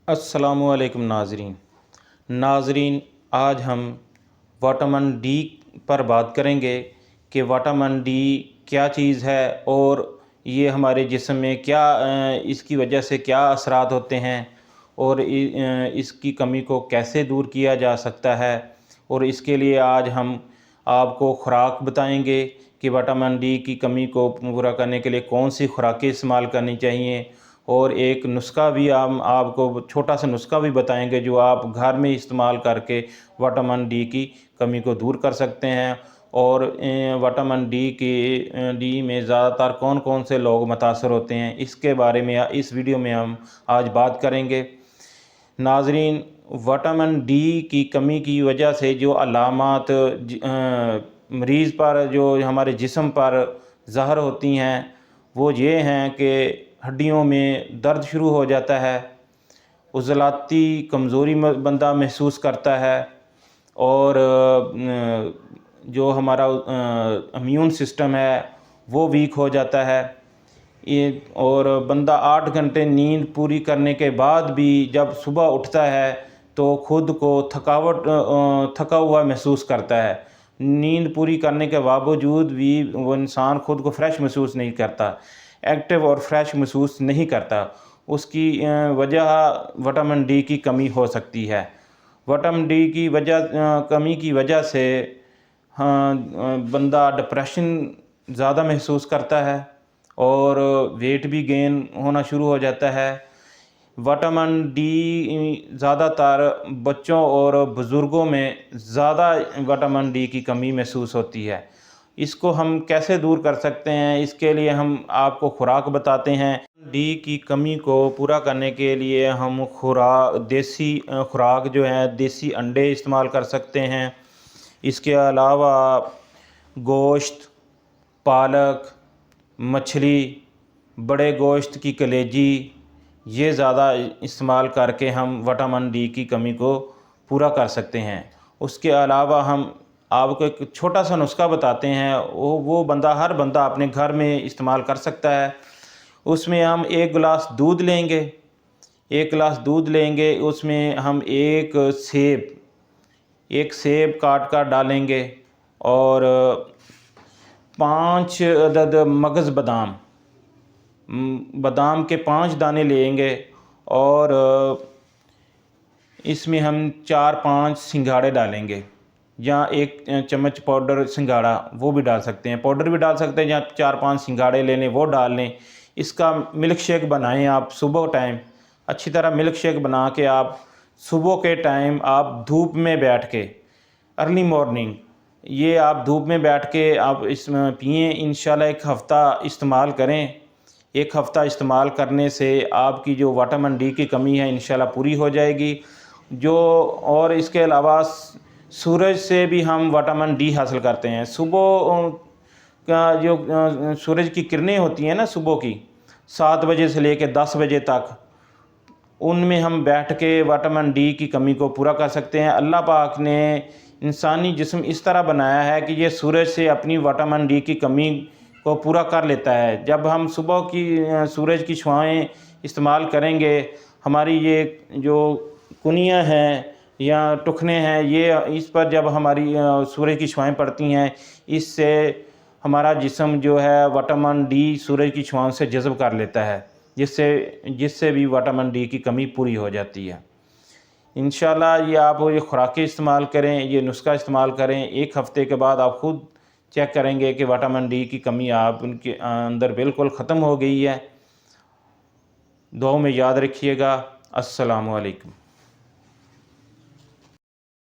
अस्सलामुअलैकुम नाज़रीन, आज हम विटामिन डी पर बात करेंगे कि विटामिन डी क्या चीज़ है और ये हमारे जिस्म में क्या इसकी वजह से क्या असरात होते हैं और इसकी कमी को कैसे दूर किया जा सकता है। और इसके लिए आज हम आपको खुराक बताएंगे कि विटामिन डी की कमी को पूरा करने के लिए कौन सी खुराकें इस्तेमाल करनी चाहिए, और एक नुस्खा भी हम आपको छोटा सा नुस्खा भी बताएंगे जो आप घर में इस्तेमाल करके विटामिन डी की कमी को दूर कर सकते हैं। और विटामिन डी में ज़्यादातर कौन कौन से लोग मुतासर होते हैं, इसके बारे में इस वीडियो में हम आज बात करेंगे। नाज़रीन, विटामिन डी की कमी की वजह से जो अलामात मरीज़ पर जो हमारे जिस्म पर ज़ाहिर होती हैं वो ये हैं कि हड्डियों में दर्द शुरू हो जाता है, उज़लाती कमज़ोरी बंदा महसूस करता है, और जो हमारा इम्यून सिस्टम है वो वीक हो जाता है। और बंदा 8 घंटे नींद पूरी करने के बाद भी जब सुबह उठता है तो ख़ुद को थका हुआ महसूस करता है। नींद पूरी करने के बावजूद भी वो इंसान ख़ुद को फ्रेश महसूस नहीं करता, एक्टिव और फ्रेश महसूस नहीं करता। उसकी वजह विटामिन डी की कमी हो सकती है। विटामिन डी की कमी की वजह से बंदा डिप्रेशन ज़्यादा महसूस करता है और वेट भी गेन होना शुरू हो जाता है। विटामिन डी ज़्यादातर बच्चों और बुज़ुर्गों में ज़्यादा विटामिन डी की कमी महसूस होती है। इसको हम कैसे दूर कर सकते हैं, इसके लिए हम आपको खुराक बताते हैं। डी की कमी को पूरा करने के लिए हम देसी खुराक जो है देसी अंडे इस्तेमाल कर सकते हैं। इसके अलावा गोश्त, पालक, मछली, बड़े गोश्त की कलेजी, ये ज़्यादा इस्तेमाल करके हम विटामिन डी की कमी को पूरा कर सकते हैं। उसके अलावा हम आपको एक छोटा सा नुस्खा बताते हैं, हर बंदा अपने घर में इस्तेमाल कर सकता है। उसमें हम एक गिलास दूध लेंगे, उसमें हम एक सेब काट कर डालेंगे और 5 अदद मगज़ बादाम के 5 दाने लेंगे, और इसमें हम 4-5 सिंघाड़े डालेंगे, या 1 चम्मच पाउडर सिंघाड़ा वो भी डाल सकते हैं, पाउडर भी डाल सकते हैं, या 4-5 सिंघाड़े ले लें वो डाल लें। इसका मिल्क शेक बनाएं आप सुबह टाइम, अच्छी तरह मिल्क शेक बना के आप सुबह के टाइम आप धूप में बैठ के अर्ली मॉर्निंग ये आप धूप में बैठ के आप इसमें पिएँ। इंशाल्लाह 1 हफ़्ता इस्तेमाल करें। 1 हफ़्ता इस्तेमाल करने से आपकी जो विटामिन डी की कमी है इंशाल्लाह पूरी हो जाएगी। और इसके अलावा सूरज से भी हम विटामिन डी हासिल करते हैं। सुबह का जो सूरज की किरणें होती हैं ना, सुबह की 7 बजे से लेकर 10 बजे तक, उनमें हम बैठ के विटामिन डी की कमी को पूरा कर सकते हैं। अल्लाह पाक ने इंसानी जिस्म इस तरह बनाया है कि ये सूरज से अपनी विटामिन डी की कमी को पूरा कर लेता है। जब हम सुबह की सूरज की छुआएं इस्तेमाल करेंगे, हमारी ये जो कुनियाँ हैं या टुखने हैं, ये इस पर जब हमारी सूरज की छुआएं पड़ती हैं, इससे हमारा जिस्म जो है विटामिन डी सूरज की छुआओं से जज़ब कर लेता है, जिससे भी विटामिन डी की कमी पूरी हो जाती है। इंशाल्लाह ये खुराकें इस्तेमाल करें, ये नुस्खा इस्तेमाल करें। 1 हफ़्ते के बाद आप ख़ुद चेक करेंगे कि विटामिन डी की कमी आप उनके अंदर बिल्कुल ख़त्म हो गई है। दुआ में याद रखिएगा। अस्सलामु अलैकुम।